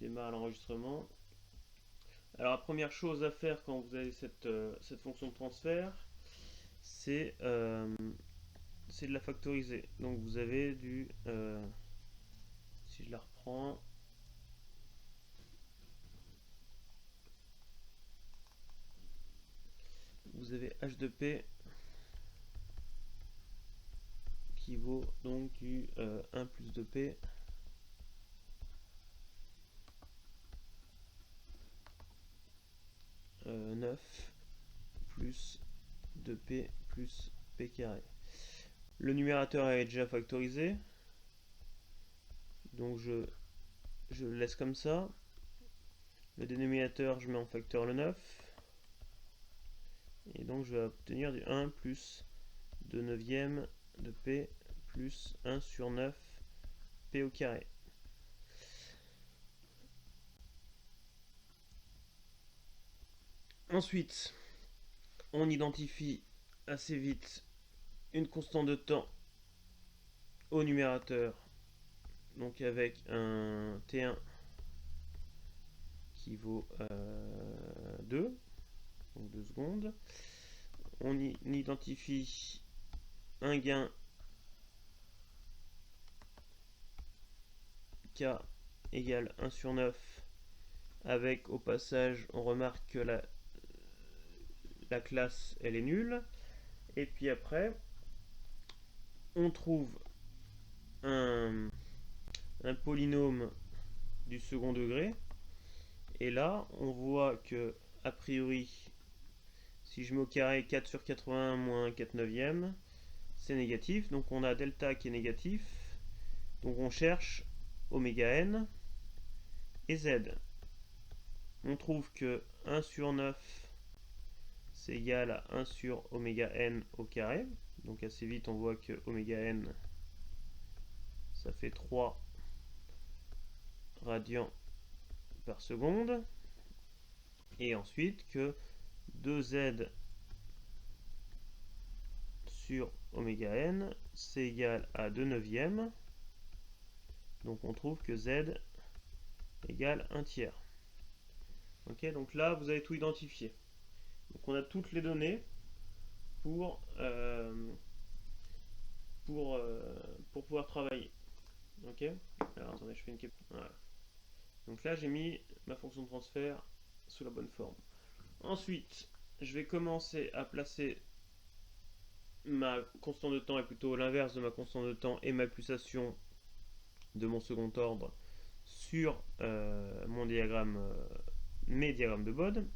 démarre l'enregistrement. Alors la première chose à faire quand vous avez cette fonction de transfert, c'est de la factoriser. Donc vous avez si je la reprends, vous avez h de p qui vaut donc du 1 plus 2p euh, 9 plus 2p plus p carré. Le numérateur est déjà factorisé, donc je le laisse comme ça. Le dénominateur, je mets en facteur le 9. Et donc je vais obtenir du 1 plus 2 neuvièmes de p plus 1 sur 9 p au carré. Ensuite, on identifie assez vite une constante de temps au numérateur, donc avec un T1 qui vaut 2, donc 2 secondes. On identifie un gain K égale 1 sur 9 avec au passage on remarque que la classe elle est nulle, et puis après on trouve un polynôme du second degré, et là on voit que a priori si je mets au carré 4 sur 81 moins 4 neuvièmes, c'est négatif, donc on a delta qui est négatif, donc on cherche oméga n et z. On trouve que 1 sur 9 c'est égal à 1 sur oméga n au carré, donc assez vite on voit que oméga n ça fait 3 radians par seconde, et ensuite que 2z sur oméga n c'est égal à 2 neuvièmes, donc on trouve que z égale 1 tiers. Ok, donc là vous avez tout identifié. Donc on a toutes les données pour, pour pouvoir travailler. Ok, alors attendez, je fais une capture. Voilà. Donc là j'ai mis ma fonction de transfert sous la bonne forme. Ensuite, je vais commencer à placer ma constante de temps, est plutôt l'inverse de ma constante de temps, et ma pulsation de mon second ordre sur mon diagramme, mes diagrammes de Bode.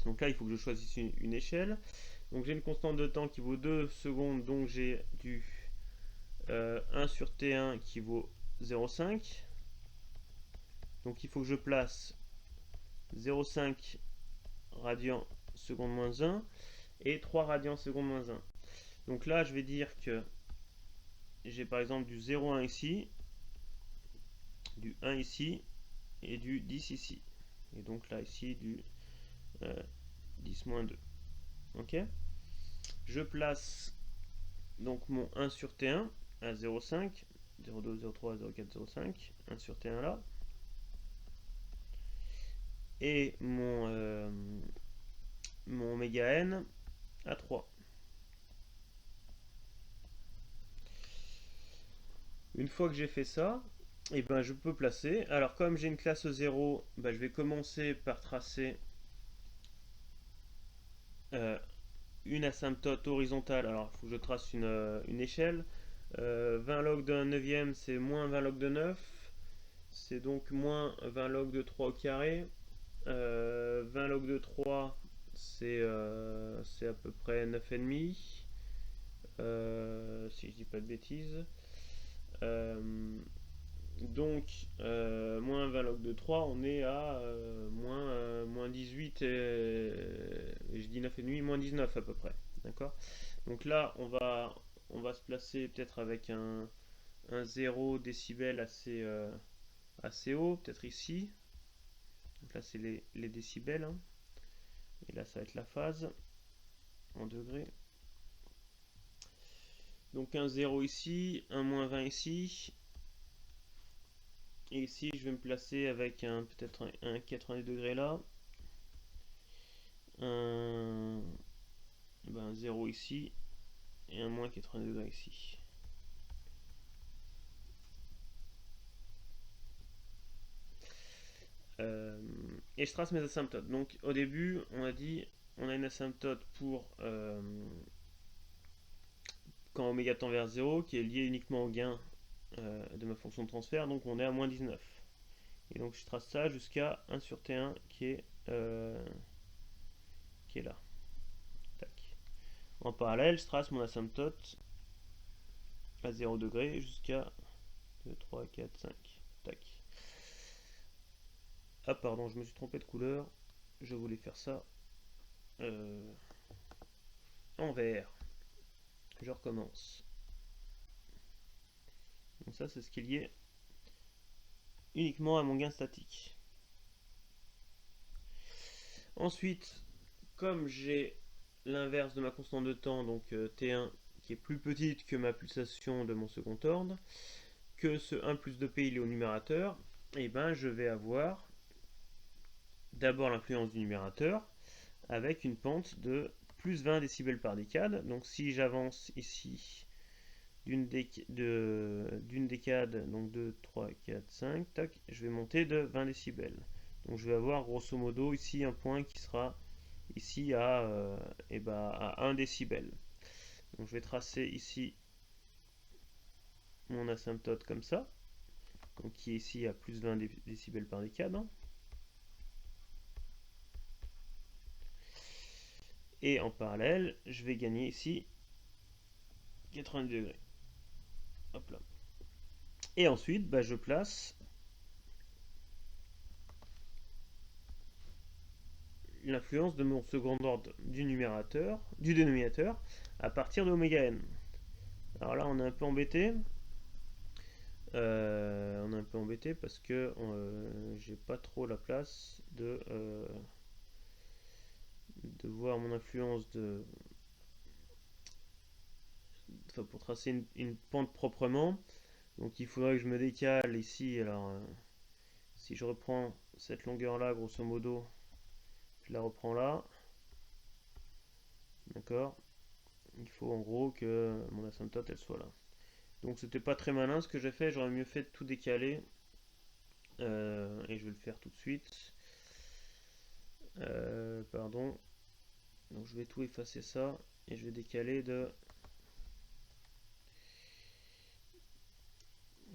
Donc là il faut que je choisisse une échelle. Donc j'ai une constante de temps qui vaut 2 secondes, donc j'ai du 1 sur T1 qui vaut 0,5. Donc il faut que je place 0,5 radians seconde moins 1 et 3 radians seconde moins 1. Donc là je vais dire que j'ai par exemple du 0,1 ici, du 1 ici et du 10 ici. Et donc là ici du 10 moins 2. Ok, je place donc mon 1 sur T1 à 0,5, 0,2, 0,3, 0,4, 0,5, 1 sur T1 là. Et mon oméga n à 3. Une fois que j'ai fait ça, et ben je peux placer. Alors comme j'ai une classe 0, ben je vais commencer par tracer une asymptote horizontale. Alors il faut que je trace une échelle. 20 log de 1 neuvième, c'est moins 20 log de 9. C'est donc moins 20 log de 3 au carré. 20 log de 3, c'est à peu près 9,5. Si je dis pas de bêtises. Donc, moins 20 log de 3, on est à moins 18, et je dis 9,5, moins 19 à peu près. D'accord. Donc là, on va se placer peut-être avec un 0 décibel assez haut, peut-être ici. Donc là, c'est les décibels. Hein. Et là, ça va être la phase en degrés. Donc un 0 ici, un moins 20 ici. Et ici, je vais me placer avec peut-être un 90 degrés là. Un, 0 ici. Et un moins 90 degrés ici. Et je trace mes asymptotes. Donc au début, on a dit, on a une asymptote pour quand oméga tend vers 0, qui est liée uniquement au gain de ma fonction de transfert, donc on est à moins 19. Et donc je trace ça jusqu'à 1 sur T1 qui est là. Tac. En parallèle, je trace mon asymptote à 0 degré jusqu'à 2, 3, 4, 5. Tac. Ah pardon, je me suis trompé de couleur. Je voulais faire ça en vert. Je recommence. Donc ça, c'est ce qui est lié uniquement à mon gain statique. Ensuite, comme j'ai l'inverse de ma constante de temps, donc T1, qui est plus petite que ma pulsation de mon second ordre, que ce 1 plus 2P il est au numérateur, et ben je vais avoir d'abord l'influence du numérateur avec une pente de plus 20 décibels par décade. Donc si j'avance ici d'une décade, donc 2, 3, 4, 5, tac, je vais monter de 20 décibels. Donc je vais avoir grosso modo ici un point qui sera ici à 1 décibel. Donc je vais tracer ici mon asymptote comme ça, donc qui est ici à plus 20 décibels par décade. Et en parallèle, je vais gagner ici 90 degrés. Hop là. Et ensuite, je place l'influence de mon second ordre du dénominateur, à partir de oméga n. Alors là, on est un peu embêté. Parce que j'ai pas trop la place de voir mon influence pour tracer une pente proprement. Donc il faudrait que je me décale ici. Alors si je reprends cette longueur là, grosso modo, je la reprends là. D'accord. Il faut en gros que mon asymptote elle soit là. Donc c'était pas très malin ce que j'ai fait, j'aurais mieux fait de tout décaler. Et je vais le faire tout de suite. Pardon. Donc je vais tout effacer ça et je vais décaler de.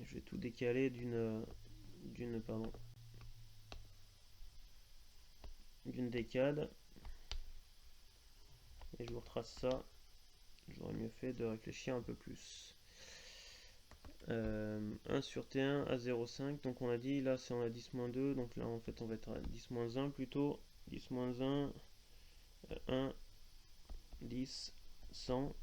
Je vais tout décaler d'une décade. Et je vous retrace ça. J'aurais mieux fait de réfléchir un peu plus. 1 sur T1 à 0,5. Donc on a dit là c'est en a 10-2. Donc là en fait on va être à 10-1 plutôt. 10-1, 1, 10, 100.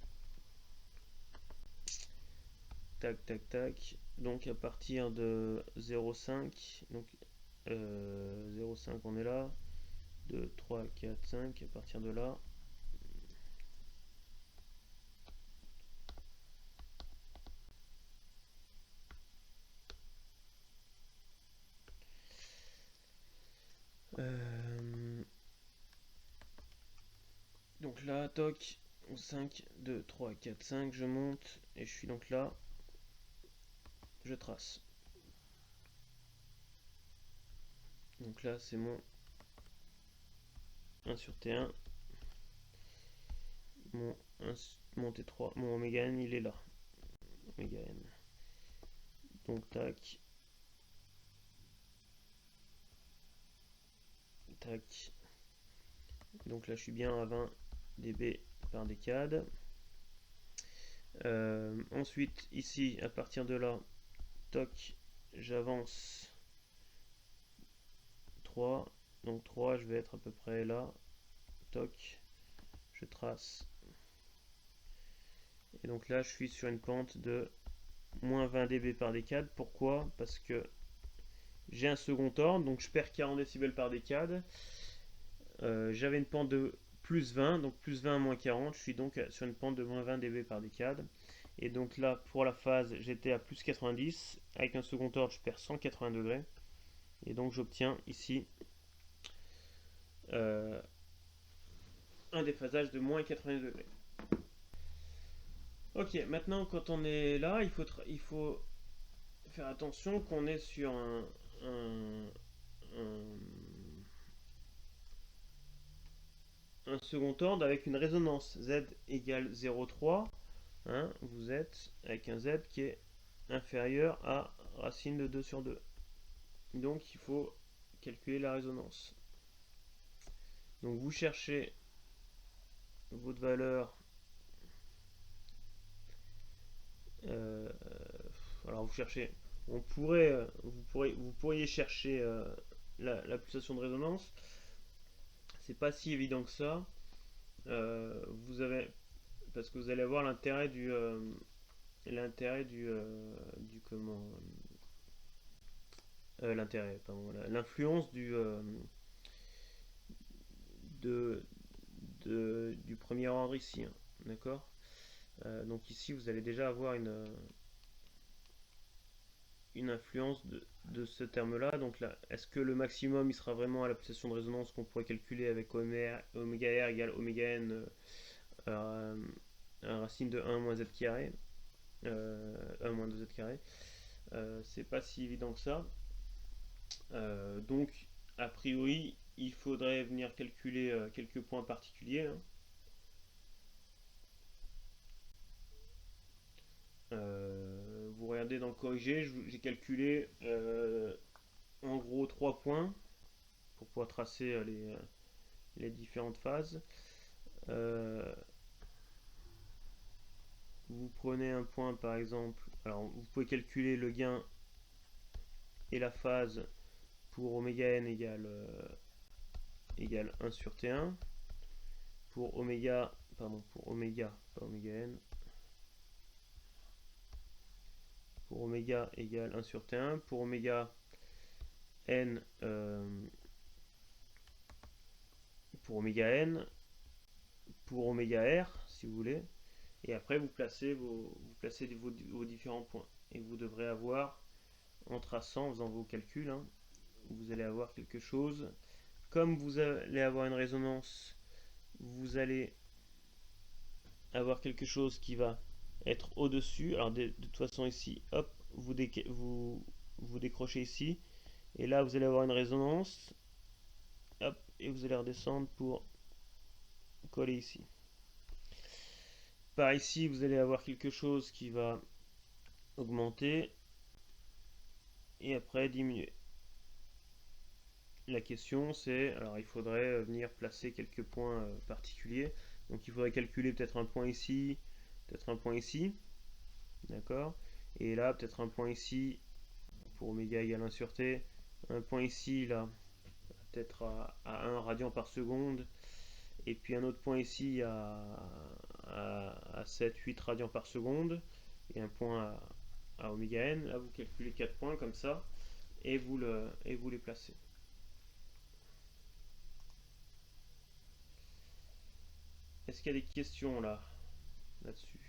Tac, tac, tac. Donc à partir de 0,5. Donc 0,5 on est là. 2, 3, 4, 5. À partir de là. Donc là, toc, 5, 2, 3, 4, 5, je monte, et je suis donc là, je trace. Donc là, c'est mon 1 sur T1, mon T3, mon oméga n, il est là. Oméga n. Donc tac, tac. Donc là, je suis bien à 20 dB par décade. Ensuite, ici, à partir de là, toc, j'avance 3. Donc 3, je vais être à peu près là. Toc, je trace. Et donc là, je suis sur une pente de moins 20 dB par décade. Pourquoi? Parce que j'ai un second ordre, donc je perds 40 décibels par décade. J'avais une pente de plus 20, donc plus 20 moins 40. Je suis donc sur une pente de moins 20 dB par décade. Et donc là, pour la phase, j'étais à plus 90. Avec un second ordre, je perds 180 degrés. Et donc j'obtiens ici euh, un déphasage de moins 80 degrés. Ok, maintenant quand on est là, il faut faire attention qu'on est sur un second ordre avec une résonance. Z égale 0,3. Hein, vous êtes avec un Z qui est inférieur à racine de 2 sur 2. Donc il faut calculer la résonance. Donc vous cherchez votre valeur. Alors vous cherchez. Vous pourriez chercher la pulsation de résonance. C'est pas si évident que ça. Vous avez parce que vous allez avoir l'influence de, du premier ordre ici, hein, d'accord. Donc ici vous allez déjà avoir une influence de ce terme là. Donc là, est-ce que le maximum il sera vraiment à la pulsation de résonance qu'on pourrait calculer avec oméga r égale oméga n racine de 1 moins z carré, 1 moins 2z carré. C'est pas si évident que ça. Donc, a priori, il faudrait venir calculer quelques points particuliers. Hein. Vous regardez dans le corrigé, j'ai calculé en gros 3 points pour pouvoir tracer les différentes phases. Vous prenez un point par exemple, alors vous pouvez calculer le gain et la phase pour oméga n égale 1 sur T1, pour oméga, pour oméga, pas oméga n, pour oméga égale 1 sur T1, pour oméga n, pour oméga n, pour oméga r, si vous voulez, et après vous placez vos différents points, et vous devrez avoir, en traçant, en faisant vos calculs, hein, vous allez avoir quelque chose, comme vous allez avoir une résonance, vous allez avoir quelque chose qui va être au-dessus. Alors de toute façon ici, hop, vous décrochez ici, et là vous allez avoir une résonance, hop, et vous allez redescendre pour coller ici. Par ici, vous allez avoir quelque chose qui va augmenter et après diminuer. La question c'est, alors il faudrait venir placer quelques points particuliers. Donc il faudrait calculer peut-être un point ici, peut-être un point ici, d'accord. Et là peut-être un point ici pour oméga égale 1 sur t, un point ici là, peut-être à 1 radian par seconde, et puis un autre point ici à 7-8 radians par seconde, et un point à oméga n. Là vous calculez 4 points comme ça, et vous les placez. Est-ce qu'il y a des questions là-dessus?